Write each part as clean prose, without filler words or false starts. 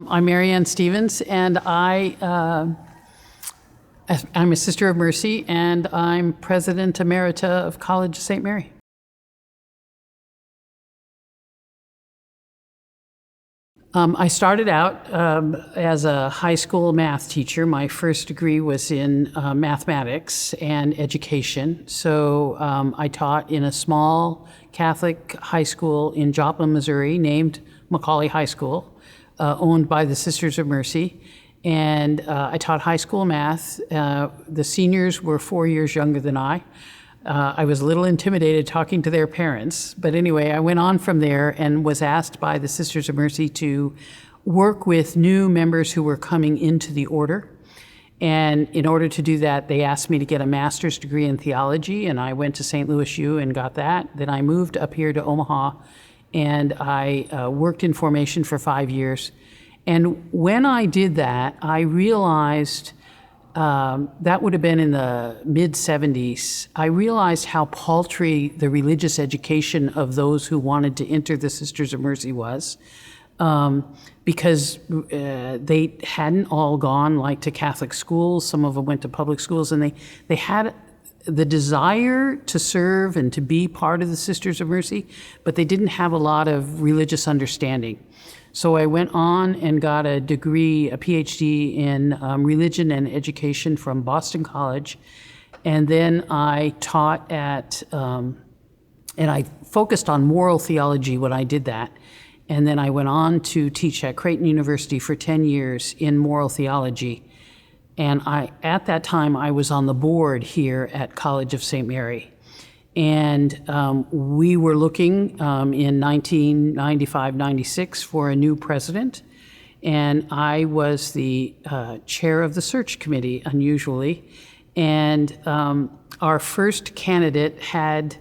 I'm Maryanne Stevens, and I'm a Sister of Mercy, and I'm President Emerita of College of St. Mary. I started out as a high school math teacher. My first degree was in mathematics and education. So I taught in a small Catholic high school in Joplin, Missouri, named Macaulay High School, owned by the Sisters of Mercy. And I taught high school math. The seniors were 4 years younger than I. I was a little intimidated talking to their parents, but anyway, I went on from there and was asked by the Sisters of Mercy to work with new members who were coming into the order. And in order to do that, they asked me to get a master's degree in theology, and I went to St. Louis U and got that. Then I moved up here to Omaha, and I worked in formation for 5 years. And when I did that, I realized that would have been in the mid-'70s. I realized how paltry the religious education of those who wanted to enter the Sisters of Mercy was, because they hadn't all gone like to Catholic schools. Some of them went to public schools, and they had the desire to serve and to be part of the Sisters of Mercy, but they didn't have a lot of religious understanding. So I went on and got a degree, a PhD in religion and education from Boston College. And then I taught at, and I focused on moral theology when I did that. And then I went on to teach at Creighton University for 10 years in moral theology. And at that time, I was on the board here at College of St. Mary. And we were looking in 1995-96 for a new president. And I was the chair of the search committee, unusually. And our first candidate had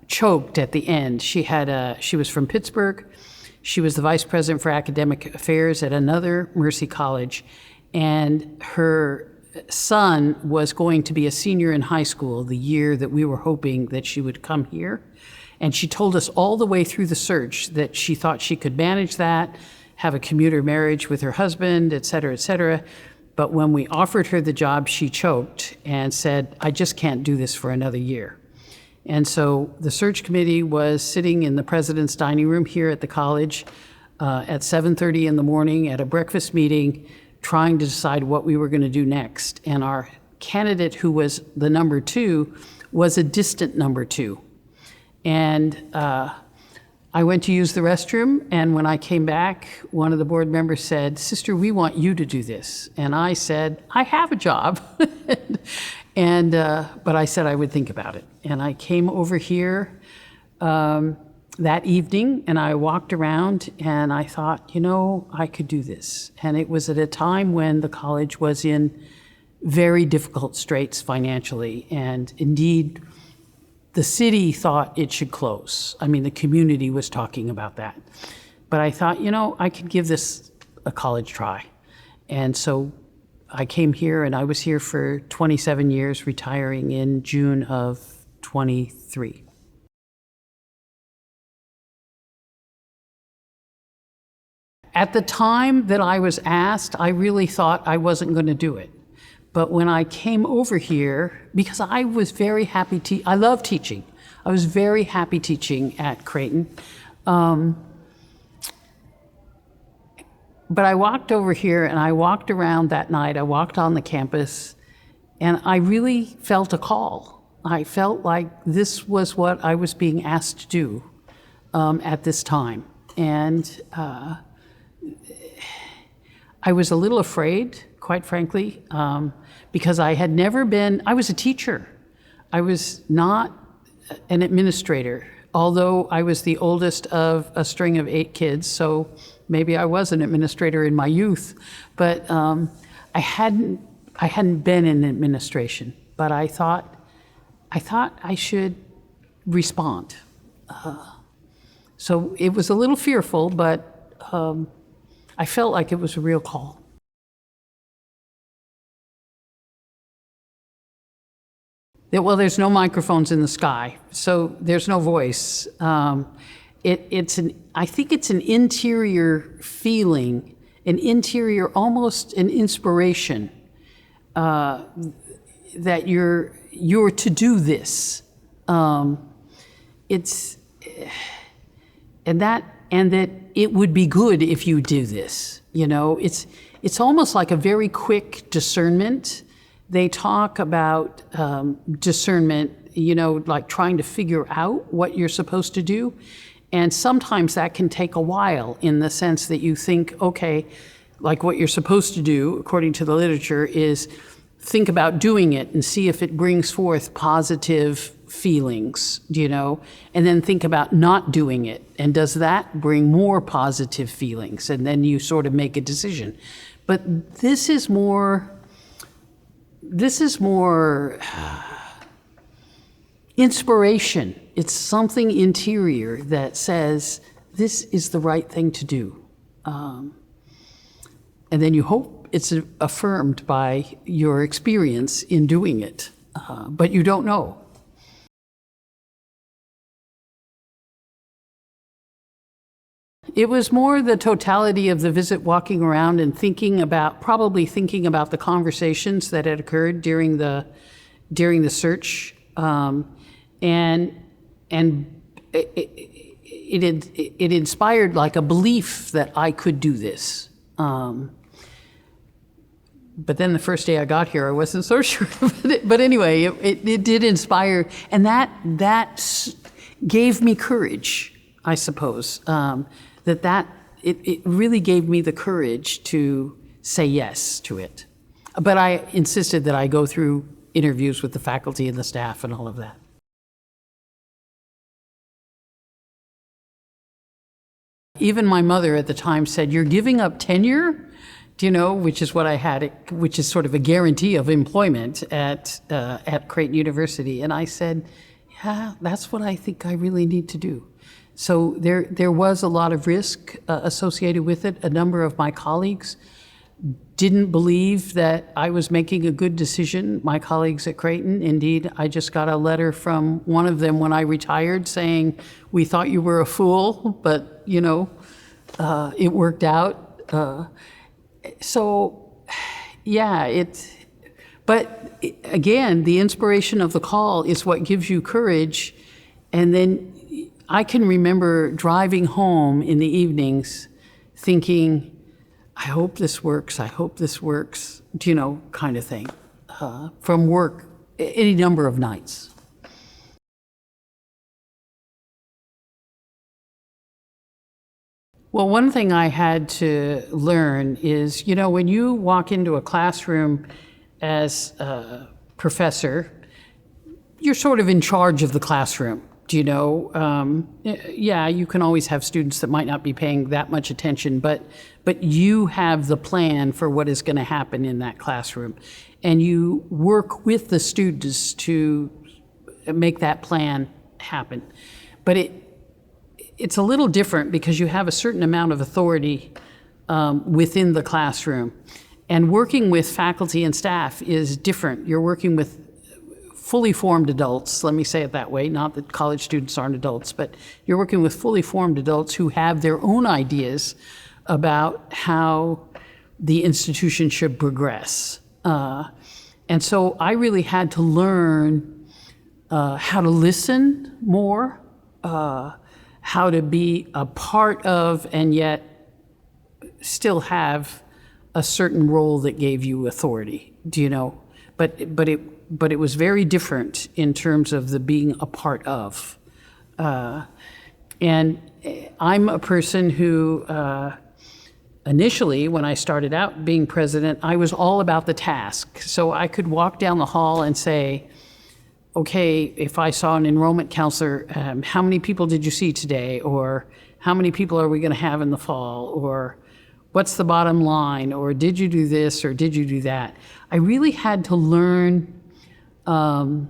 choked at the end. She was from Pittsburgh. She was the vice president for academic affairs at another Mercy College. And her son was going to be a senior in high school the year that we were hoping that she would come here. And she told us all the way through the search that she thought she could manage that, have a commuter marriage with her husband, et cetera, et cetera. But when we offered her the job, she choked and said, "I just can't do this for another year." And so the search committee was sitting in the president's dining room here at the college at 7:30 in the morning at a breakfast meeting, trying to decide what we were going to do next. And our candidate, who was the number 2, was a distant number 2. And I went to use the restroom, and when I came back, one of the board members said, "Sister, we want you to do this." And I said, "I have a job." But I said I would think about it. And I came over here that evening, and I walked around, and I thought, I could do this. And it was at a time when the college was in very difficult straits financially, and indeed, the city thought it should close. I mean, the community was talking about that. But I thought, I could give this a college try. And so I came here, and I was here for 27 years, retiring in June of 23. At the time that I was asked, I really thought I wasn't going to do it. But when I came over here, because I was very happy, I love teaching. I was very happy teaching at Creighton. But I walked over here, and I walked around that night. I walked on the campus, and I really felt a call. I felt like this was what I was being asked to do at this time. And I was a little afraid, quite frankly, because I was a teacher. I was not an administrator, although I was the oldest of a string of 8 kids, so maybe I was an administrator in my youth. But I hadn't been in administration, but I thought I should respond. So it was a little fearful, but I felt like it was a real call. Well, there's no microphones in the sky, so there's no voice. I think it's an interior feeling, an interior, almost an inspiration, that you're to do this. It's and that it would be good if you do this. You know, it's almost like a very quick discernment. They talk about discernment, you know, like trying to figure out what you're supposed to do. And sometimes that can take a while, in the sense that you think, okay, like what you're supposed to do, according to the literature, is think about doing it and see if it brings forth positive feelings, you know, and then think about not doing it. And does that bring more positive feelings? And then you sort of make a decision. But this is more inspiration. It's something interior that says, this is the right thing to do. And then you hope it's affirmed by your experience in doing it, but you don't know. It was more the totality of the visit, walking around and probably thinking about the conversations that had occurred during the search, and it inspired like a belief that I could do this. But then the first day I got here, I wasn't so sure. But anyway, it did inspire, and that gave me courage, I suppose. It really gave me the courage to say yes to it. But I insisted that I go through interviews with the faculty and the staff and all of that. Even my mother at the time said, "You're giving up tenure?" Do you know, which is what I had, which is sort of a guarantee of employment at Creighton University. And I said, yeah, that's what I think I really need to do. So there was a lot of risk associated with it. A number of my colleagues didn't believe that I was making a good decision, my colleagues at Creighton. Indeed, I just got a letter from one of them when I retired saying, we thought you were a fool, but you know, it worked out. So, yeah, but again, the inspiration of the call is what gives you courage. And then I can remember driving home in the evenings thinking, I hope this works, you know, kind of thing, from work, any number of nights. Well, one thing I had to learn is, you know, when you walk into a classroom as a professor, you're sort of in charge of the classroom. Do you know? Yeah, you can always have students that might not be paying that much attention, but you have the plan for what is going to happen in that classroom. And you work with the students to make that plan happen. But it's a little different because you have a certain amount of authority within the classroom. And working with faculty and staff is different. You're working with fully formed adults, let me say it that way, not that college students aren't adults, but you're working with fully formed adults who have their own ideas about how the institution should progress. And so I really had to learn how to listen more, how to be a part of and yet still have a certain role that gave you authority, do you know? But it was very different in terms of the being a part of. And I'm a person who, initially, when I started out being president, I was all about the task. So I could walk down the hall and say, okay, if I saw an enrollment counselor, how many people did you see today? Or how many people are we going to have in the fall? Or what's the bottom line? Or did you do this or did you do that? I really had to learn to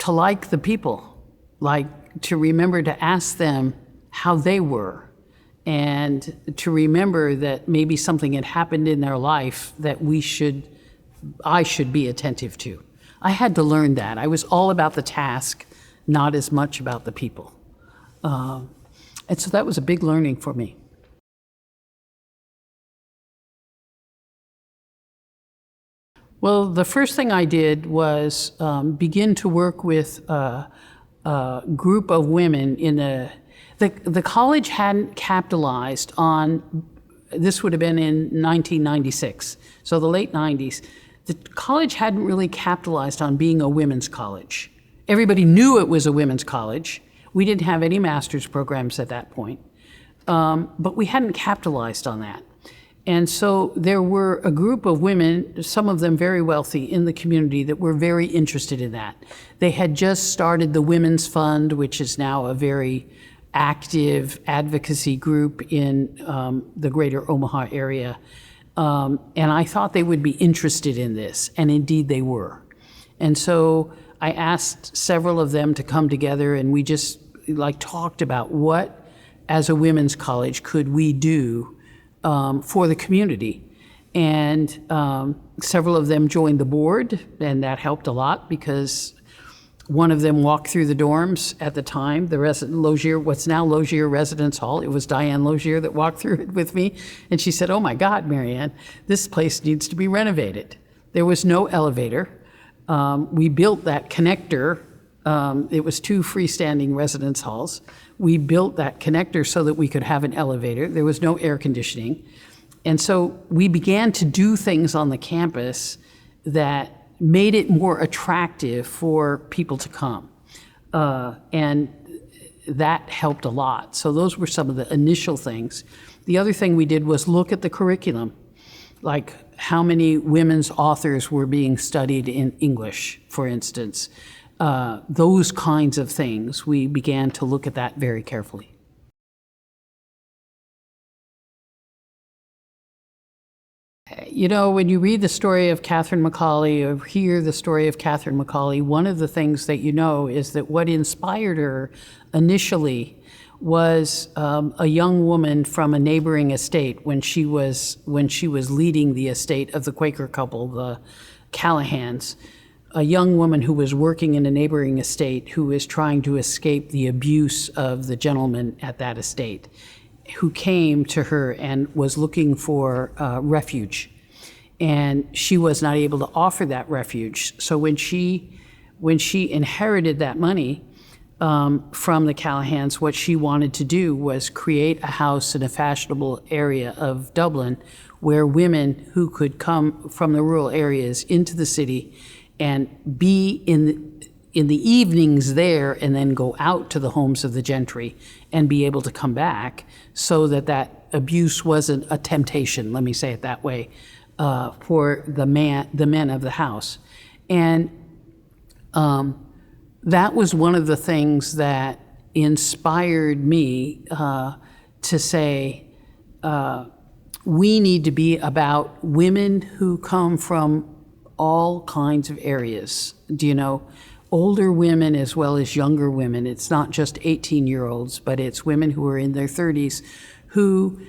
like the people, like to remember to ask them how they were, and to remember that maybe something had happened in their life that I should be attentive to. I had to learn that. I was all about the task, not as much about the people. And so that was a big learning for me. Well, the first thing I did was begin to work with a group of women in the college hadn't capitalized on, this would have been in 1996, so the late 90s. The college hadn't really capitalized on being a women's college. Everybody knew it was a women's college. We didn't have any master's programs at that point, but we hadn't capitalized on that. And so there were a group of women, some of them very wealthy in the community, that were very interested in that. They had just started the Women's Fund, which is now a very active advocacy group in the greater Omaha area. And I thought they would be interested in this, and indeed they were. And so I asked several of them to come together, and we just talked about what, as a women's college, could we do for the community. And several of them joined the board, and that helped a lot because one of them walked through the dorms at the time, the Logier, what's now Logier Residence Hall. It was Diane Logier that walked through it with me. And she said, "Oh my God, Maryanne, this place needs to be renovated." There was no elevator. We built that connector. It was 2 freestanding residence halls. We built that connector so that we could have an elevator. There was no air conditioning. And so we began to do things on the campus that made it more attractive for people to come. And that helped a lot. So those were some of the initial things. The other thing we did was look at the curriculum, like how many women's authors were being studied in English, for instance. Those kinds of things, we began to look at that very carefully. You know, when you read the story of Catherine Macaulay or hear the story of Catherine Macaulay, one of the things that you know is that what inspired her initially was a young woman from a neighboring estate when she was leading the estate of the Quaker couple, the Callahans. A young woman who was working in a neighboring estate who was trying to escape the abuse of the gentleman at that estate, who came to her and was looking for refuge. And she was not able to offer that refuge. So when she inherited that money from the Callahans, what she wanted to do was create a house in a fashionable area of Dublin where women who could come from the rural areas into the city and be in the evenings there and then go out to the homes of the gentry and be able to come back, so that abuse wasn't a temptation, let me say it that way, for the men of the house. And that was one of the things that inspired me to say, we need to be about women who come from all kinds of areas. Do you know? Older women as well as younger women. It's not just 18-year-olds, but it's women who are in their 30s who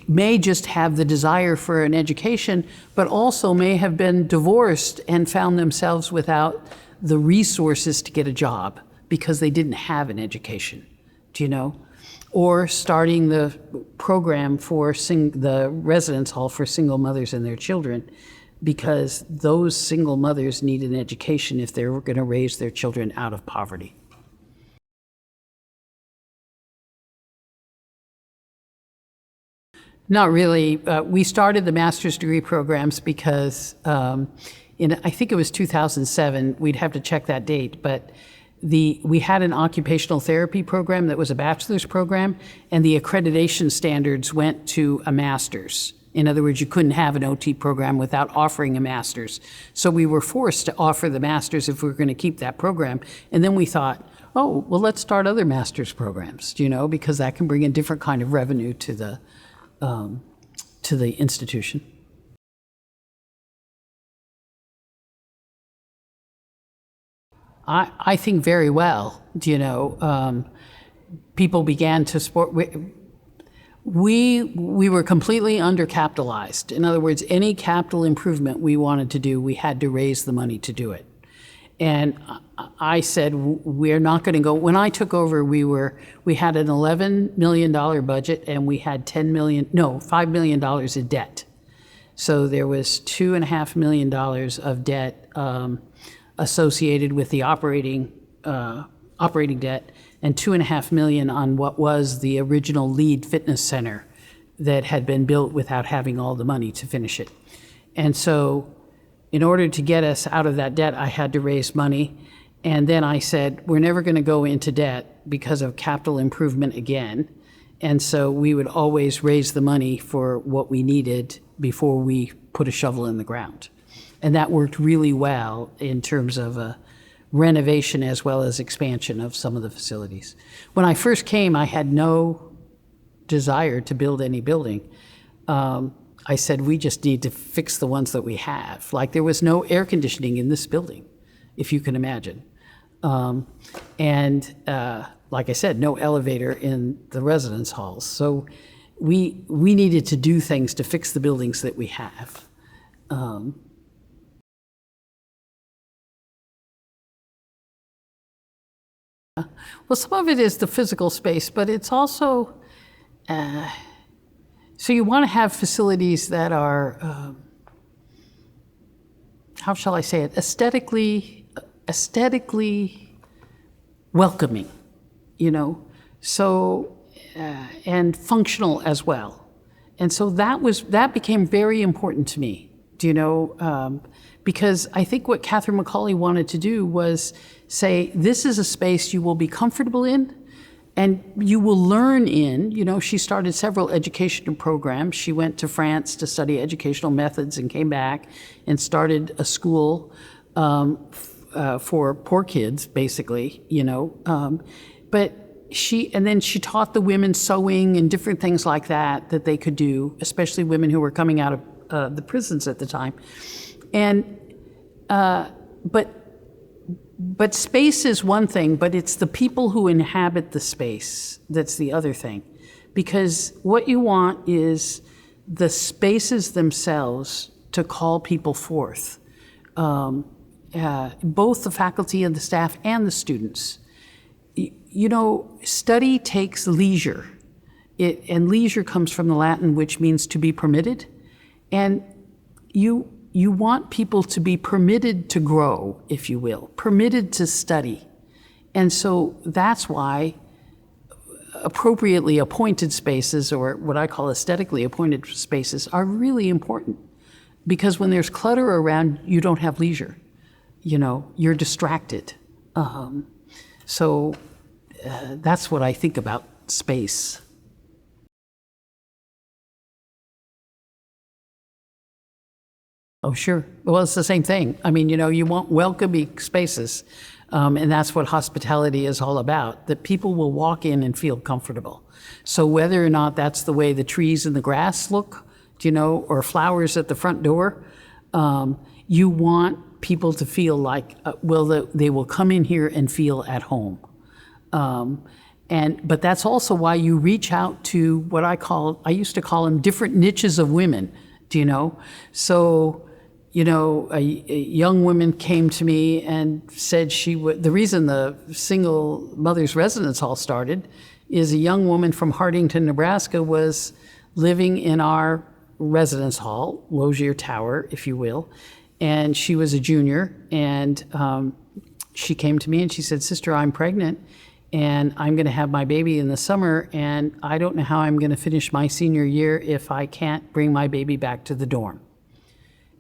may just have the desire for an education, but also may have been divorced and found themselves without the resources to get a job because they didn't have an education. Do you know? Or starting the program for the residence hall for single mothers and their children, because those single mothers need an education if they're going to raise their children out of poverty. Not really. We started the master's degree programs because I think it was 2007, we'd have to check that date, but we had an occupational therapy program that was a bachelor's program, and the accreditation standards went to a master's. In other words, you couldn't have an OT program without offering a master's. So we were forced to offer the master's if we were going to keep that program. And then we thought, oh, well, let's start other master's programs, you know, because that can bring a different kind of revenue to the institution. I think very well. You know, people began to support. We were completely undercapitalized. In other words, any capital improvement we wanted to do, we had to raise the money to do it. And I said, we're not going to go. When I took over, we had an $11 million budget, and we had $5 million in debt. So there was $2.5 million of debt associated with the operating debt, and $2.5 million on what was the original Lead Fitness Center that had been built without having all the money to finish it. And so in order to get us out of that debt, I had to raise money. And then I said, we're never going to go into debt because of capital improvement again. And so we would always raise the money for what we needed before we put a shovel in the ground. And that worked really well in terms of renovation as well as expansion of some of the facilities. When I first came, I had no desire to build any building. I said, we just need to fix the ones that we have. Like, there was no air conditioning in this building, if you can imagine. And like I said, no elevator in the residence halls. So we needed to do things to fix the buildings that we have. Well, some of it is the physical space, but it's also, so you want to have facilities that are, how shall I say it, aesthetically welcoming, so, and functional as well. And so that became very important to me, because I think what Catherine Macaulay wanted to do was say, this is a space you will be comfortable in and you will learn in. She started several educational programs. She went to France to study educational methods and came back and started a school for poor kids, basically, but then she taught the women sewing and different things like that they could do, especially women who were coming out of the prisons at the time. And but space is one thing, but it's the people who inhabit the space that's the other thing. Because what you want is the spaces themselves to call people forth, both the faculty and the staff and the students. Study takes leisure. And leisure comes from the Latin, which means to be permitted. And you want people to be permitted to grow, if you will, permitted to study. And so that's why appropriately appointed spaces, or what I call aesthetically appointed spaces, are really important. Because when there's clutter around, you don't have leisure. You're distracted. So that's what I think about space. Oh, sure. Well, it's the same thing. I mean, you want welcoming spaces, and that's what hospitality is all about, that people will walk in and feel comfortable. So whether or not that's the way the trees and the grass look, or flowers at the front door, you want people to feel like, they will come in here and feel at home. But that's also why you reach out to what I used to call them different niches of women, So, a young woman came to me and said the reason the Single Mothers Residence Hall started is a young woman from Hartington, Nebraska was living in our residence hall, Lozier Tower, if you will, and she was a junior, and she came to me and she said, "Sister, I'm pregnant, and I'm going to have my baby in the summer, and I don't know how I'm going to finish my senior year if I can't bring my baby back to the dorm."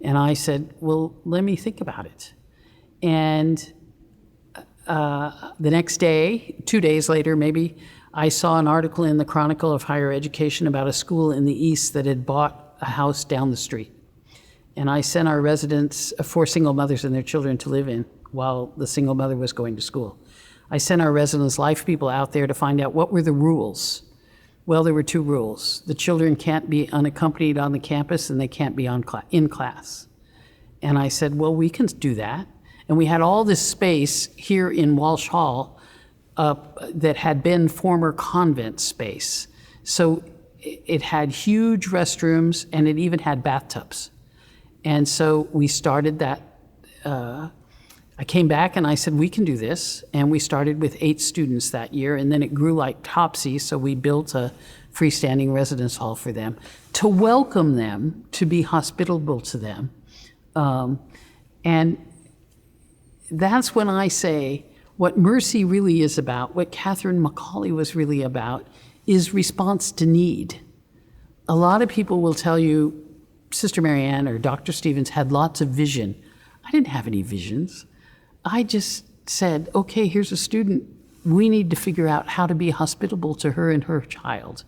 And I said, "Well, let me think about it." And the next day, 2 days later maybe, I saw an article in the Chronicle of Higher Education about a school in the East that had bought a house down the street. And I sent our residents, 4 single mothers and their children, to live in while the single mother was going to school. I sent our residence life people out there to find out what were the rules. Well, there were 2 rules. The children can't be unaccompanied on the campus, and they can't be in class. And I said, well, we can do that. And we had all this space here in Walsh Hall that had been former convent space. So it had huge restrooms, and it even had bathtubs. And so we started that. I came back and I said, we can do this. And we started with 8 students that year, and then it grew like topsy, so we built a freestanding residence hall for them to welcome them, to be hospitable to them. And that's when I say what Mercy really is about, what Catherine Macaulay was really about, is response to need. A lot of people will tell you, Sister Maryanne or Dr. Stevens had lots of vision. I didn't have any visions. I just said, okay, here's a student. We need to figure out how to be hospitable to her and her child.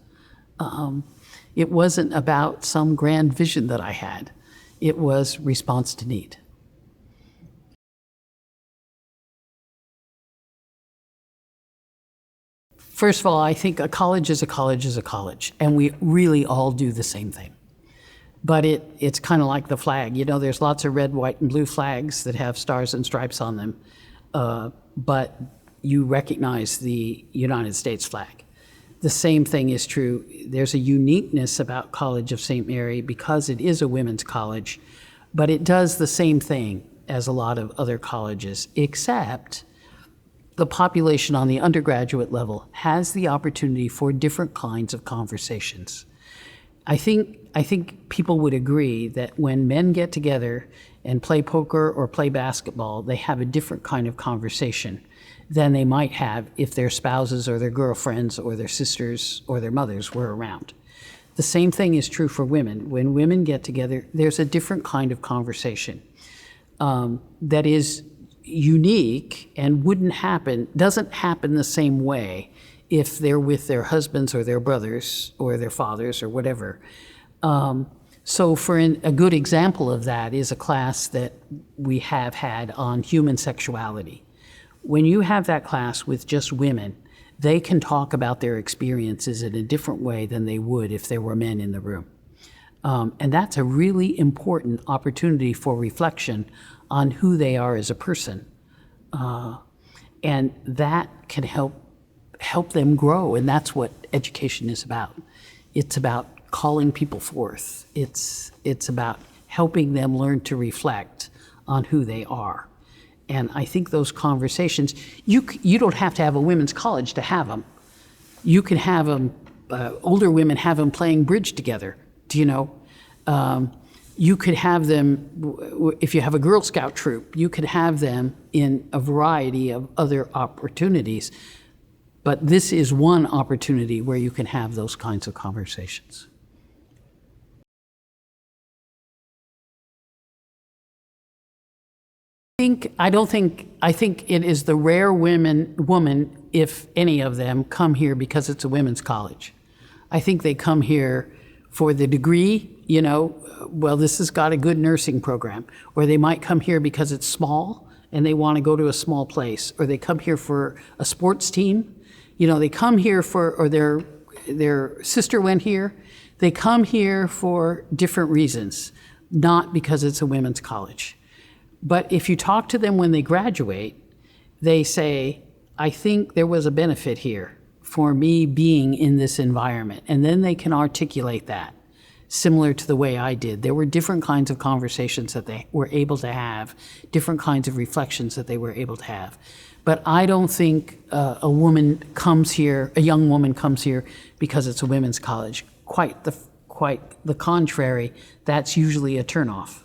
It wasn't about some grand vision that I had. It was response to need. First of all, I think a college is a college is a college, and we really all do the same thing. But it's kind of like the flag. You know, there's lots of red, white, and blue flags that have stars and stripes on them, but you recognize the United States flag. The same thing is true. There's a uniqueness about College of St. Mary because it is a women's college, but it does the same thing as a lot of other colleges, except the population on the undergraduate level has the opportunity for different kinds of conversations. I think people would agree that when men get together and play poker or play basketball, they have a different kind of conversation than they might have if their spouses or their girlfriends or their sisters or their mothers were around. The same thing is true for women. When women get together, there's a different kind of conversation that is unique and doesn't happen the same way if they're with their husbands or their brothers or their fathers or whatever. So a good example of that is a class that we have had on human sexuality. When you have that class with just women, they can talk about their experiences in a different way than they would if there were men in the room. And that's a really important opportunity for reflection on who they are as a person. And that can help them grow, and that's what education is about. It's about calling people forth. It's about helping them learn to reflect on who they are. And I think those conversations, you don't have to have a women's college to have them. You can have them, older women have them playing bridge together, do you know? You could have them, if you have a Girl Scout troop, you could have them in a variety of other opportunities. But this is one opportunity where you can have those kinds of conversations. I think it is the rare woman, if any of them, come here because it's a women's college. I think they come here for the degree, you know, well, this has got a good nursing program, or they might come here because it's small and they want to go to a small place, or they come here for a sports team. You know, they come here or their sister went here. They come here for different reasons, not because it's a women's college. But if you talk to them when they graduate, they say, I think there was a benefit here for me being in this environment. And then they can articulate that, similar to the way I did. There were different kinds of conversations that they were able to have, different kinds of reflections that they were able to have. But I don't think a young woman comes here because it's a women's college. Quite the contrary, that's usually a turnoff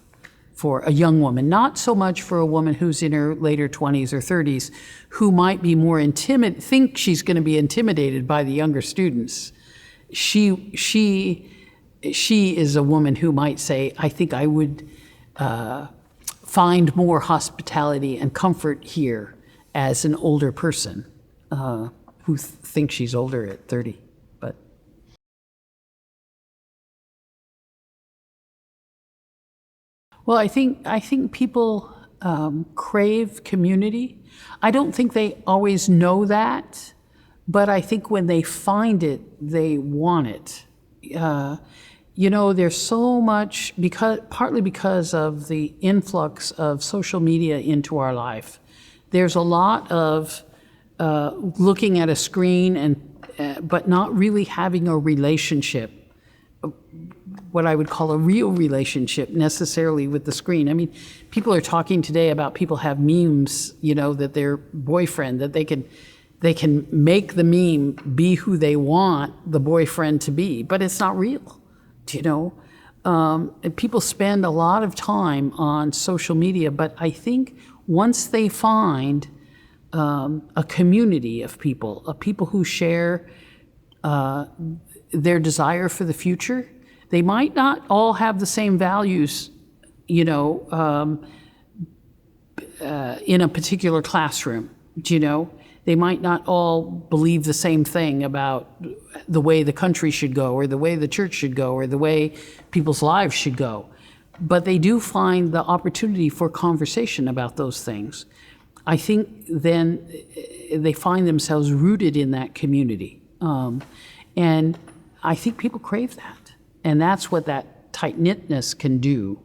for a young woman, not so much for a woman who's in her later 20s or 30s, who might be more think she's going to be intimidated by the younger students. She is a woman who might say, I think I would find more hospitality and comfort here as an older person who thinks she's older at 30. But well, I think people crave community. I don't think they always know that, but I think when they find it, they want it. You know, there's so much, partly because of the influx of social media into our life. There's a lot of looking at a screen but not really having a relationship what I would call a real relationship necessarily with the screen. I mean, people are talking today about people have memes, that their boyfriend, that they can make the meme be who they want the boyfriend to be, but it's not real, And people spend a lot of time on social media, but I think once they find a community of people who share their desire for the future, they might not all have the same values, in a particular classroom, They might not all believe the same thing about the way the country should go or the way the church should go or the way people's lives should go. But they do find the opportunity for conversation about those things. I think then they find themselves rooted in that community. And I think people crave that. And that's what that tight-knitness can do.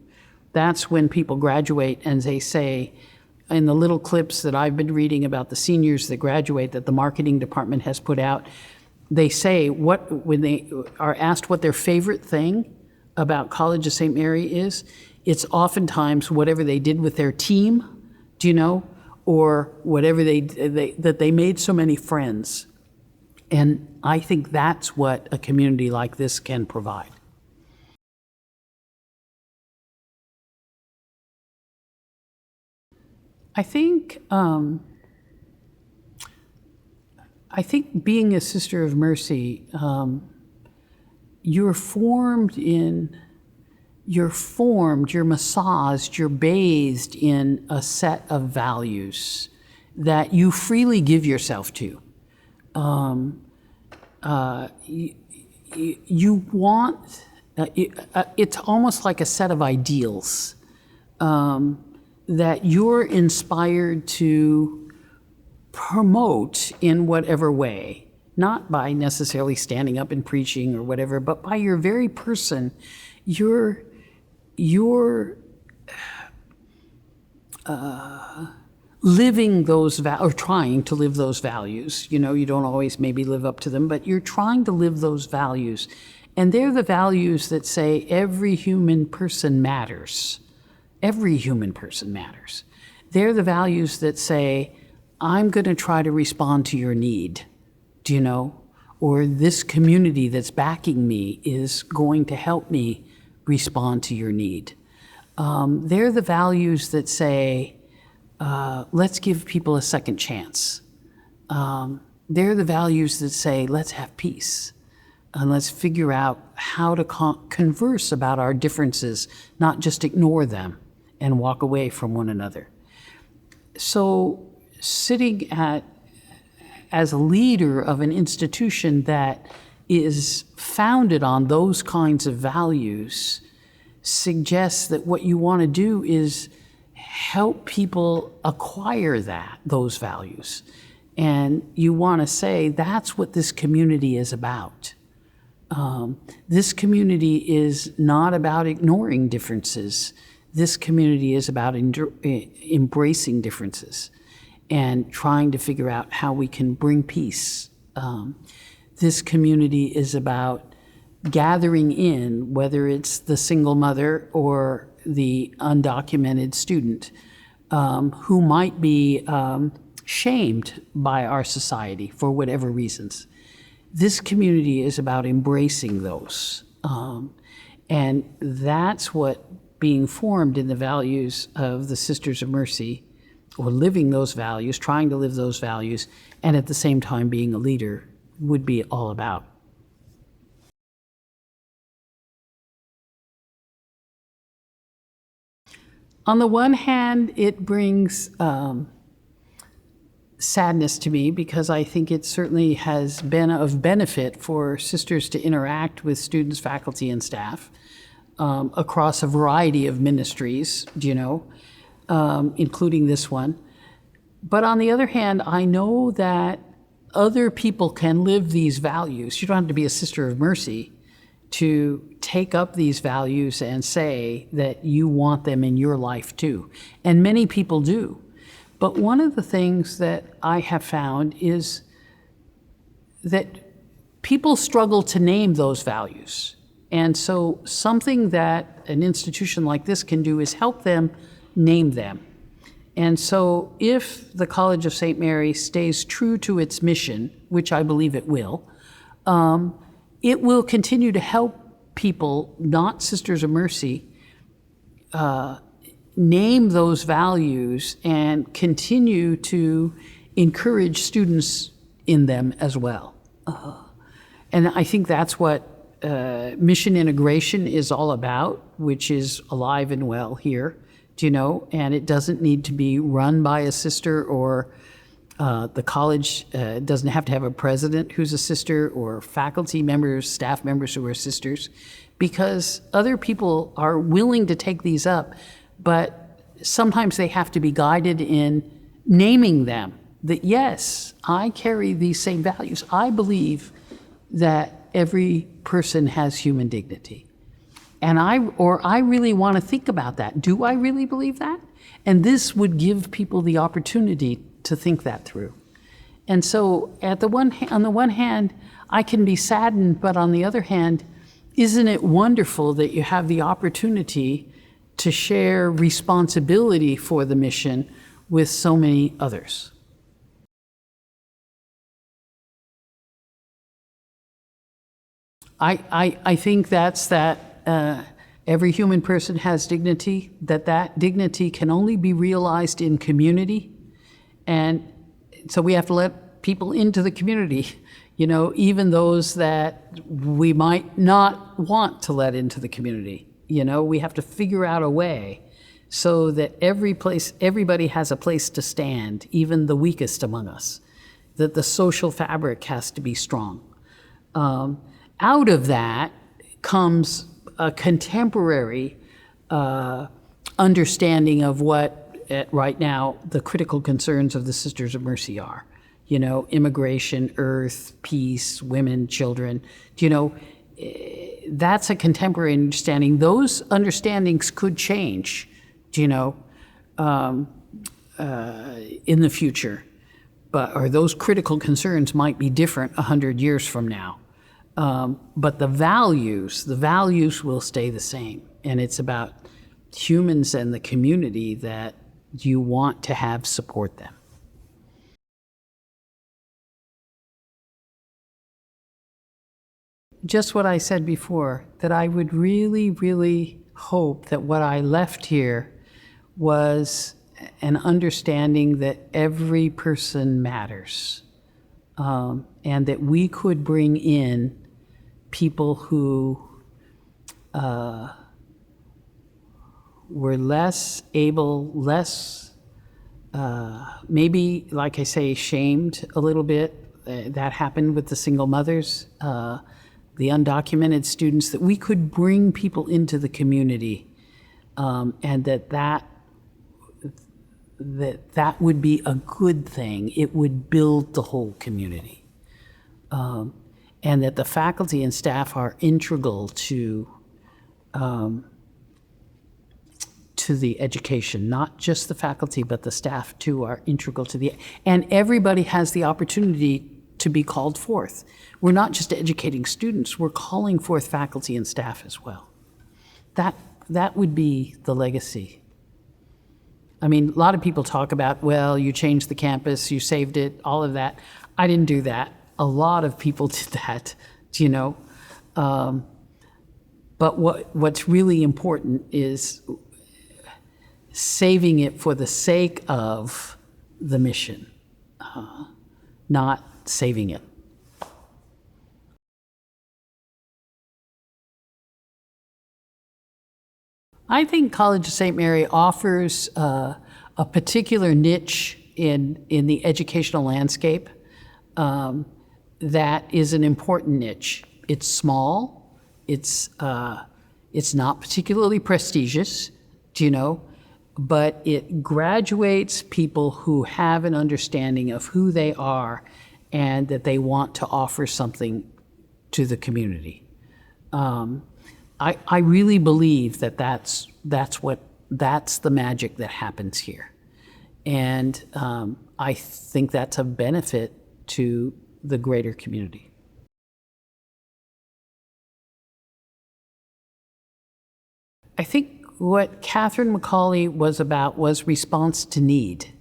That's when people graduate and they say, in the little clips that I've been reading about the seniors that graduate that the marketing department has put out, they say when they are asked what their favorite thing about College of St. Mary is, it's oftentimes whatever they did with their team, or whatever that they made so many friends. And I think that's what a community like this can provide. I think being a Sister of Mercy, you're massaged, you're bathed in a set of values that you freely give yourself to. You want, it's almost like a set of ideals that you're inspired to promote in whatever way, not by necessarily standing up and preaching or whatever, but by your very person, you're living those or trying to live those values. You don't always maybe live up to them, but you're trying to live those values. And they're the values that say every human person matters. Every human person matters. They're the values that say, I'm going to try to respond to your need, or this community that's backing me is going to help me respond to your need. They're the values that say, let's give people a second chance. They're the values that say, let's have peace. And let's figure out how to converse about our differences, not just ignore them and walk away from one another. So sitting as a leader of an institution that is founded on those kinds of values suggests that what you want to do is help people acquire those values. And you want to say, that's what this community is about. This community is not about ignoring differences. This community is about embracing differences and trying to figure out how we can bring peace. This community is about gathering in, whether it's the single mother or the undocumented student who might be shamed by our society for whatever reasons. This community is about embracing those. And that's what being formed in the values of the Sisters of Mercy, or living those values, trying to live those values, and at the same time being a leader would be all about. On the one hand, it brings sadness to me because I think it certainly has been of benefit for sisters to interact with students, faculty, and staff across a variety of ministries, including this one. But on the other hand, I know that other people can live these values. You don't have to be a Sister of Mercy to take up these values and say that you want them in your life too. And many people do. But one of the things that I have found is that people struggle to name those values. And so something that an institution like this can do is help them name them. And so if the College of St. Mary stays true to its mission, which I believe it will continue to help people, not Sisters of Mercy, name those values and continue to encourage students in them as well. And I think that's what mission integration is all about, which is alive and well here, and it doesn't need to be run by a sister, or the college doesn't have to have a president who's a sister, or faculty members, staff members who are sisters, because other people are willing to take these up, but sometimes they have to be guided in naming them, that yes, I carry these same values. I believe that every person has human dignity. And I really want to think about that. Do I really believe that? And this would give people the opportunity to think that through. And so on the one hand, I can be saddened, but on the other hand, isn't it wonderful that you have the opportunity to share responsibility for the mission with so many others? I think that's that every human person has dignity, that dignity can only be realized in community. And so we have to let people into the community, even those that we might not want to let into the community. We have to figure out a way so that everybody has a place to stand, even the weakest among us, that the social fabric has to be strong. Out of that comes a contemporary understanding of what, right now, the critical concerns of the Sisters of Mercy are. Immigration, earth, peace, women, children. That's a contemporary understanding. Those understandings could change, in the future. Or those critical concerns might be different 100 years from now. But the values will stay the same. And it's about humans and the community that you want to have support them. Just what I said before, that I would really, really hope that what I left here was an understanding that every person matters, and that we could bring in people who were less able, maybe, like I say, shamed a little bit. That happened with the single mothers, the undocumented students, that we could bring people into the community, and that would be a good thing. It would build the whole community. And that the faculty and staff are integral to the education. Not just the faculty, but the staff too are integral to and everybody has the opportunity to be called forth. We're not just educating students, we're calling forth faculty and staff as well. That would be the legacy. I mean, a lot of people talk about, well, you changed the campus, you saved it, all of that. I didn't do that. A lot of people did that, but what's really important is saving it for the sake of the mission, not saving it. I think College of St. Mary offers a particular niche in the educational landscape. That is an important niche. It's small, it's not particularly prestigious, but it graduates people who have an understanding of who they are and that they want to offer something to the community. I really believe that's the magic that happens here. And I think that's a benefit to the greater community. I think what Catherine McCauley was about was response to need.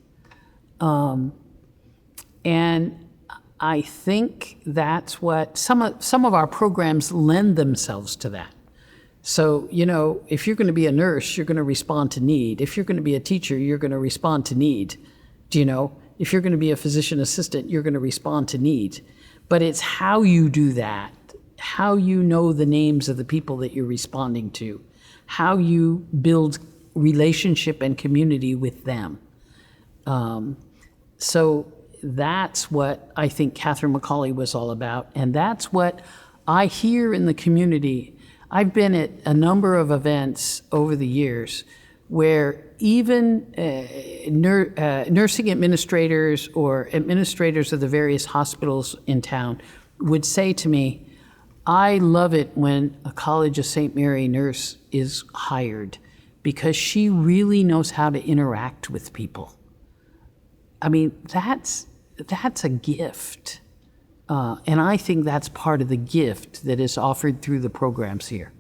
And I think that's what some of our programs lend themselves to that. So, if you're going to be a nurse, you're going to respond to need. If you're going to be a teacher, you're going to respond to need. If you're going to be a physician assistant, you're going to respond to need. But it's how you do that, how you know the names of the people that you're responding to, how you build relationship and community with them. So that's what I think Catherine McCauley was all about. And that's what I hear in the community. I've been at a number of events over the years where even nursing administrators or administrators of the various hospitals in town would say to me, I love it when a College of St. Mary nurse is hired because she really knows how to interact with people. I mean, that's a gift. And I think that's part of the gift that is offered through the programs here.